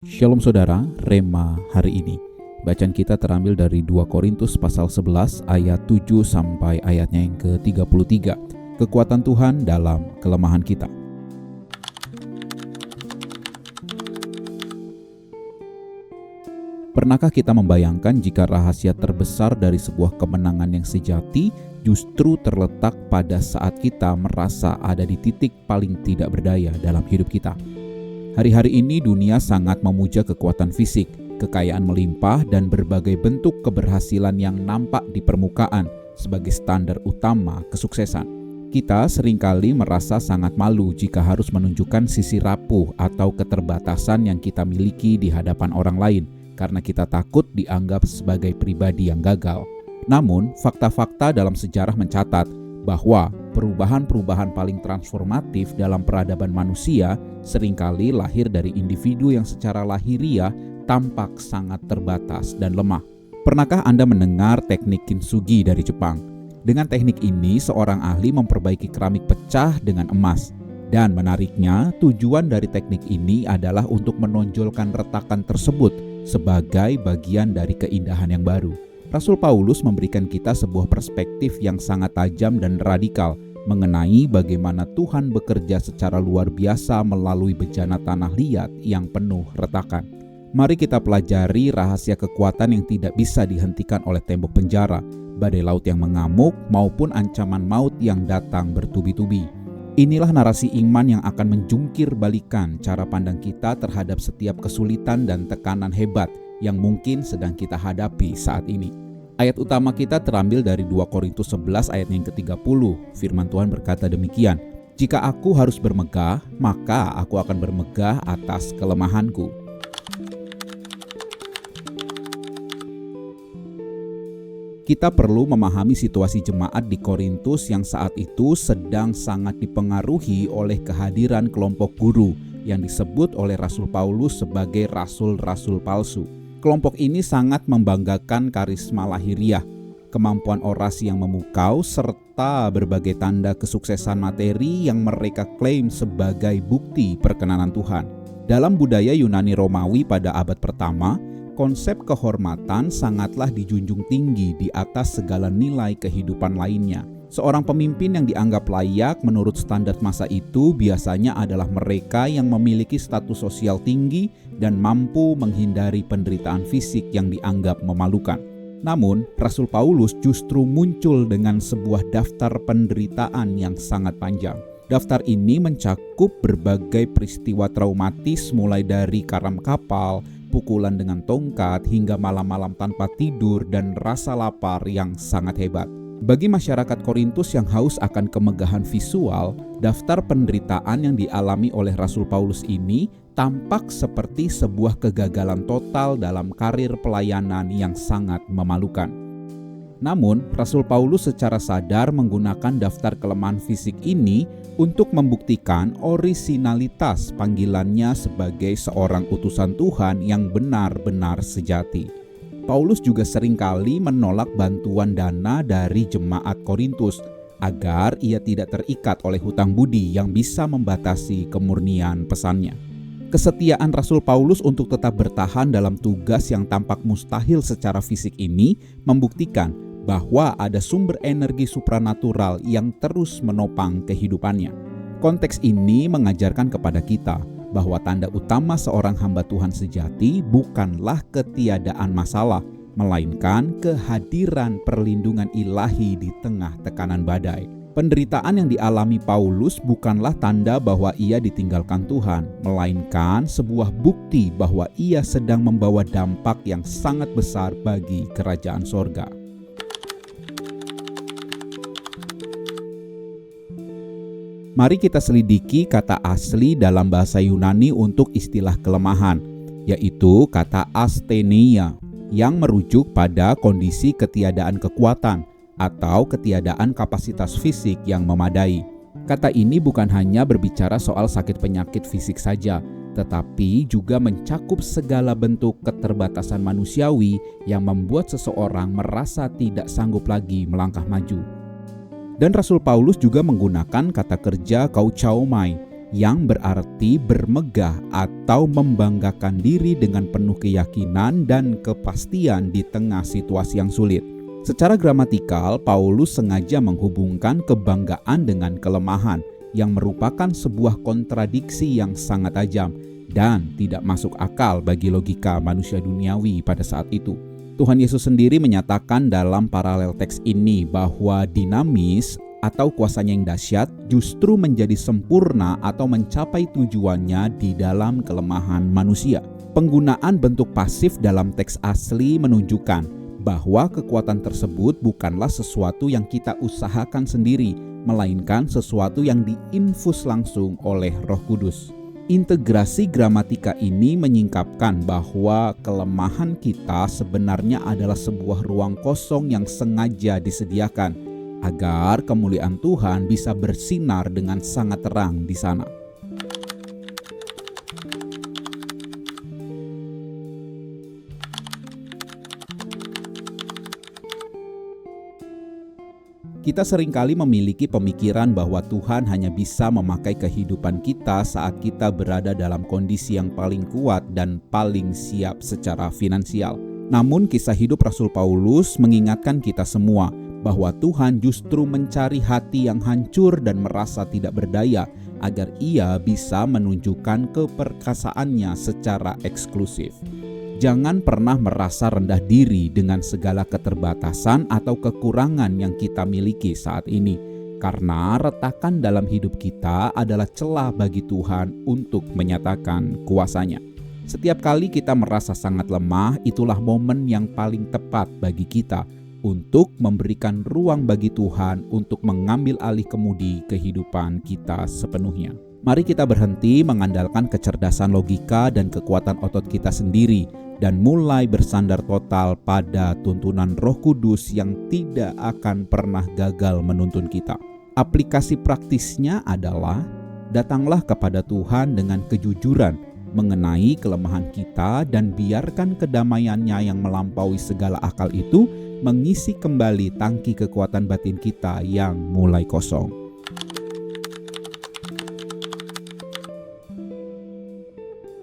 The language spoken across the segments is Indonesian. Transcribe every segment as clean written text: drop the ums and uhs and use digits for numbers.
Shalom saudara, Rema hari ini. Bacaan kita terambil dari 2 Korintus pasal 11 ayat 7 sampai ayatnya yang ke-33. Kekuatan Tuhan dalam kelemahan kita. Pernahkah kita membayangkan jika rahasia terbesar dari sebuah kemenangan yang sejati justru terletak pada saat kita merasa ada di titik paling tidak berdaya dalam hidup kita? Hari-hari ini dunia sangat memuja kekuatan fisik, kekayaan melimpah, dan berbagai bentuk keberhasilan yang nampak di permukaan sebagai standar utama kesuksesan. Kita seringkali merasa sangat malu jika harus menunjukkan sisi rapuh atau keterbatasan yang kita miliki di hadapan orang lain, karena kita takut dianggap sebagai pribadi yang gagal. Namun, fakta-fakta dalam sejarah mencatat bahwa perubahan-perubahan paling transformatif dalam peradaban manusia seringkali lahir dari individu yang secara lahiriah tampak sangat terbatas dan lemah. Pernahkah Anda mendengar teknik kintsugi dari Jepang? Dengan teknik ini, seorang ahli memperbaiki keramik pecah dengan emas. Dan menariknya, tujuan dari teknik ini adalah untuk menonjolkan retakan tersebut sebagai bagian dari keindahan yang baru. Rasul Paulus memberikan kita sebuah perspektif yang sangat tajam dan radikal mengenai bagaimana Tuhan bekerja secara luar biasa melalui bejana tanah liat yang penuh retakan. Mari kita pelajari rahasia kekuatan yang tidak bisa dihentikan oleh tembok penjara, badai laut yang mengamuk, maupun ancaman maut yang datang bertubi-tubi. Inilah narasi iman yang akan menjungkir balikan cara pandang kita terhadap setiap kesulitan dan tekanan hebat yang mungkin sedang kita hadapi saat ini. Ayat utama kita terambil dari 2 Korintus 11 ayat yang ke-30. Firman Tuhan berkata demikian, "Jika aku harus bermegah, maka aku akan bermegah atas kelemahanku." Kita perlu memahami situasi jemaat di Korintus yang saat itu sedang sangat dipengaruhi oleh kehadiran kelompok guru yang disebut oleh Rasul Paulus sebagai rasul-rasul palsu. Kelompok ini sangat membanggakan karisma lahiriah, kemampuan orasi yang memukau, serta berbagai tanda kesuksesan materi yang mereka klaim sebagai bukti perkenanan Tuhan. Dalam budaya Yunani Romawi pada abad pertama, konsep kehormatan sangatlah dijunjung tinggi di atas segala nilai kehidupan lainnya. Seorang pemimpin yang dianggap layak menurut standar masa itu biasanya adalah mereka yang memiliki status sosial tinggi dan mampu menghindari penderitaan fisik yang dianggap memalukan. Namun, Rasul Paulus justru muncul dengan sebuah daftar penderitaan yang sangat panjang. Daftar ini mencakup berbagai peristiwa traumatis mulai dari karam kapal, pukulan dengan tongkat, hingga malam-malam tanpa tidur dan rasa lapar yang sangat hebat. Bagi masyarakat Korintus yang haus akan kemegahan visual, daftar penderitaan yang dialami oleh Rasul Paulus ini tampak seperti sebuah kegagalan total dalam karir pelayanan yang sangat memalukan. Namun, Rasul Paulus secara sadar menggunakan daftar kelemahan fisik ini untuk membuktikan orisinalitas panggilannya sebagai seorang utusan Tuhan yang benar-benar sejati. Paulus juga seringkali menolak bantuan dana dari jemaat Korintus agar ia tidak terikat oleh hutang budi yang bisa membatasi kemurnian pesannya. Kesetiaan Rasul Paulus untuk tetap bertahan dalam tugas yang tampak mustahil secara fisik ini membuktikan bahwa ada sumber energi supranatural yang terus menopang kehidupannya. Konteks ini mengajarkan kepada kita bahwa tanda utama seorang hamba Tuhan sejati bukanlah ketiadaan masalah, melainkan kehadiran perlindungan ilahi di tengah tekanan badai. Penderitaan yang dialami Paulus bukanlah tanda bahwa ia ditinggalkan Tuhan, melainkan sebuah bukti bahwa ia sedang membawa dampak yang sangat besar bagi kerajaan sorga. Mari kita selidiki kata asli dalam bahasa Yunani untuk istilah kelemahan, yaitu kata asthenia, yang merujuk pada kondisi ketiadaan kekuatan atau ketiadaan kapasitas fisik yang memadai. Kata ini bukan hanya berbicara soal sakit penyakit fisik saja, tetapi juga mencakup segala bentuk keterbatasan manusiawi yang membuat seseorang merasa tidak sanggup lagi melangkah maju. Dan Rasul Paulus juga menggunakan kata kerja kauchaomai yang berarti bermegah atau membanggakan diri dengan penuh keyakinan dan kepastian di tengah situasi yang sulit. Secara gramatikal, Paulus sengaja menghubungkan kebanggaan dengan kelemahan yang merupakan sebuah kontradiksi yang sangat tajam dan tidak masuk akal bagi logika manusia duniawi pada saat itu. Tuhan Yesus sendiri menyatakan dalam paralel teks ini bahwa dinamis atau kuasanya yang dahsyat justru menjadi sempurna atau mencapai tujuannya di dalam kelemahan manusia. Penggunaan bentuk pasif dalam teks asli menunjukkan bahwa kekuatan tersebut bukanlah sesuatu yang kita usahakan sendiri, melainkan sesuatu yang diinfus langsung oleh Roh Kudus. Integrasi gramatika ini menyingkapkan bahwa kelemahan kita sebenarnya adalah sebuah ruang kosong yang sengaja disediakan agar kemuliaan Tuhan bisa bersinar dengan sangat terang di sana. Kita seringkali memiliki pemikiran bahwa Tuhan hanya bisa memakai kehidupan kita saat kita berada dalam kondisi yang paling kuat dan paling siap secara finansial. Namun kisah hidup Rasul Paulus mengingatkan kita semua bahwa Tuhan justru mencari hati yang hancur dan merasa tidak berdaya agar ia bisa menunjukkan keperkasaannya secara eksklusif. Jangan pernah merasa rendah diri dengan segala keterbatasan atau kekurangan yang kita miliki saat ini, karena retakan dalam hidup kita adalah celah bagi Tuhan untuk menyatakan kuasa-Nya. Setiap kali kita merasa sangat lemah, itulah momen yang paling tepat bagi kita untuk memberikan ruang bagi Tuhan untuk mengambil alih kemudi kehidupan kita sepenuhnya. Mari kita berhenti mengandalkan kecerdasan logika dan kekuatan otot kita sendiri dan mulai bersandar total pada tuntunan Roh Kudus yang tidak akan pernah gagal menuntun kita. Aplikasi praktisnya adalah datanglah kepada Tuhan dengan kejujuran mengenai kelemahan kita dan biarkan kedamaian-Nya yang melampaui segala akal itu mengisi kembali tangki kekuatan batin kita yang mulai kosong.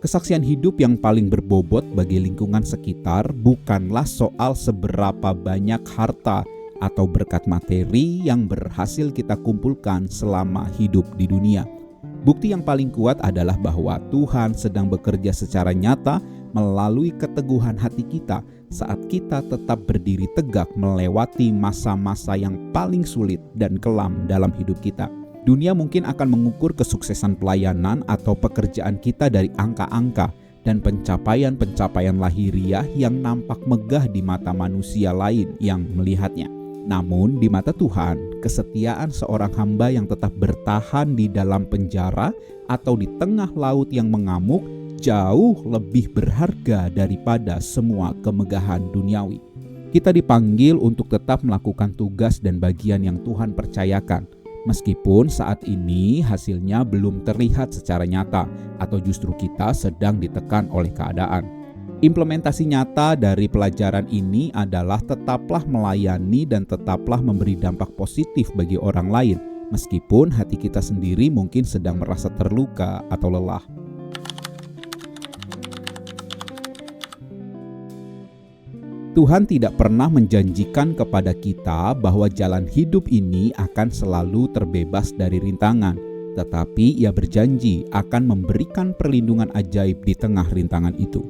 Kesaksian hidup yang paling berbobot bagi lingkungan sekitar bukanlah soal seberapa banyak harta atau berkat materi yang berhasil kita kumpulkan selama hidup di dunia. Bukti yang paling kuat adalah bahwa Tuhan sedang bekerja secara nyata melalui keteguhan hati kita saat kita tetap berdiri tegak melewati masa-masa yang paling sulit dan kelam dalam hidup kita. Dunia mungkin akan mengukur kesuksesan pelayanan atau pekerjaan kita dari angka-angka dan pencapaian-pencapaian lahiriah yang nampak megah di mata manusia lain yang melihatnya. Namun di mata Tuhan, kesetiaan seorang hamba yang tetap bertahan di dalam penjara atau di tengah laut yang mengamuk jauh lebih berharga daripada semua kemegahan duniawi. Kita dipanggil untuk tetap melakukan tugas dan bagian yang Tuhan percayakan, meskipun saat ini hasilnya belum terlihat secara nyata atau justru kita sedang ditekan oleh keadaan. Implementasi nyata dari pelajaran ini adalah tetaplah melayani dan tetaplah memberi dampak positif bagi orang lain, meskipun hati kita sendiri mungkin sedang merasa terluka atau lelah. Tuhan tidak pernah menjanjikan kepada kita bahwa jalan hidup ini akan selalu terbebas dari rintangan, tetapi Ia berjanji akan memberikan perlindungan ajaib di tengah rintangan itu.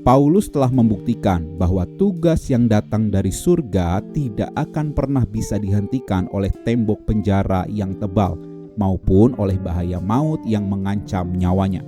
Paulus telah membuktikan bahwa tugas yang datang dari surga tidak akan pernah bisa dihentikan oleh tembok penjara yang tebal maupun oleh bahaya maut yang mengancam nyawanya.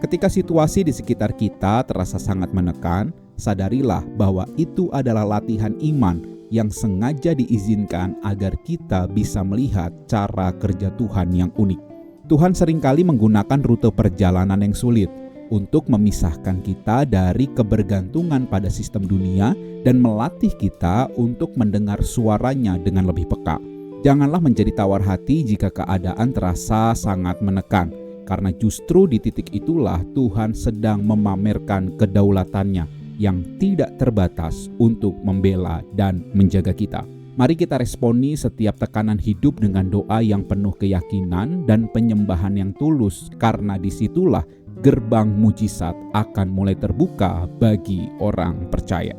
Ketika situasi di sekitar kita terasa sangat menekan, sadarilah bahwa itu adalah latihan iman yang sengaja diizinkan agar kita bisa melihat cara kerja Tuhan yang unik. Tuhan seringkali menggunakan rute perjalanan yang sulit untuk memisahkan kita dari kebergantungan pada sistem dunia dan melatih kita untuk mendengar suaranya dengan lebih peka. Janganlah menjadi tawar hati jika keadaan terasa sangat menekan, karena justru di titik itulah Tuhan sedang memamerkan kedaulatannya yang tidak terbatas untuk membela dan menjaga kita. Mari kita responi setiap tekanan hidup dengan doa yang penuh keyakinan dan penyembahan yang tulus, karena disitulah gerbang mujizat akan mulai terbuka bagi orang percaya.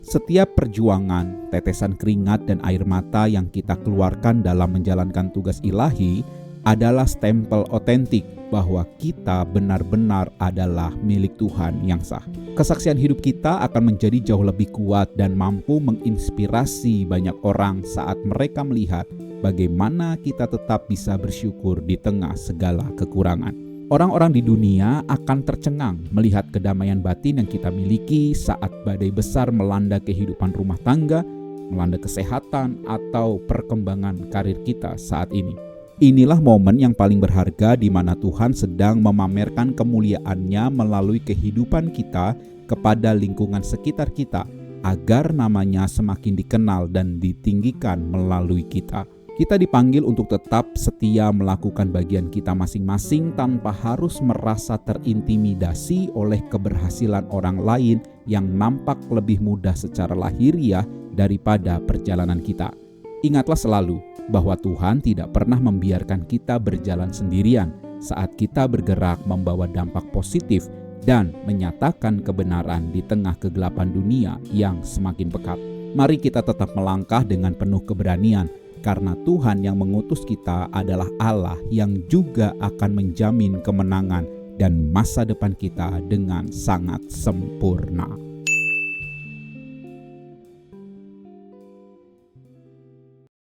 Setiap perjuangan, tetesan keringat dan air mata yang kita keluarkan dalam menjalankan tugas ilahi adalah stempel otentik bahwa kita benar-benar adalah milik Tuhan yang sah. Kesaksian hidup kita akan menjadi jauh lebih kuat dan mampu menginspirasi banyak orang saat mereka melihat bagaimana kita tetap bisa bersyukur di tengah segala kekurangan. Orang-orang di dunia akan tercengang melihat kedamaian batin yang kita miliki saat badai besar melanda kehidupan rumah tangga, melanda kesehatan, atau perkembangan karir kita saat ini. Inilah momen yang paling berharga di mana Tuhan sedang memamerkan kemuliaan-Nya melalui kehidupan kita kepada lingkungan sekitar kita, agar namanya semakin dikenal dan ditinggikan melalui kita. Kita dipanggil untuk tetap setia melakukan bagian kita masing-masing tanpa harus merasa terintimidasi oleh keberhasilan orang lain yang nampak lebih mudah secara lahiriah daripada perjalanan kita. Ingatlah selalu bahwa Tuhan tidak pernah membiarkan kita berjalan sendirian saat kita bergerak membawa dampak positif dan menyatakan kebenaran di tengah kegelapan dunia yang semakin pekat. Mari kita tetap melangkah dengan penuh keberanian, karena Tuhan yang mengutus kita adalah Allah yang juga akan menjamin kemenangan dan masa depan kita dengan sangat sempurna.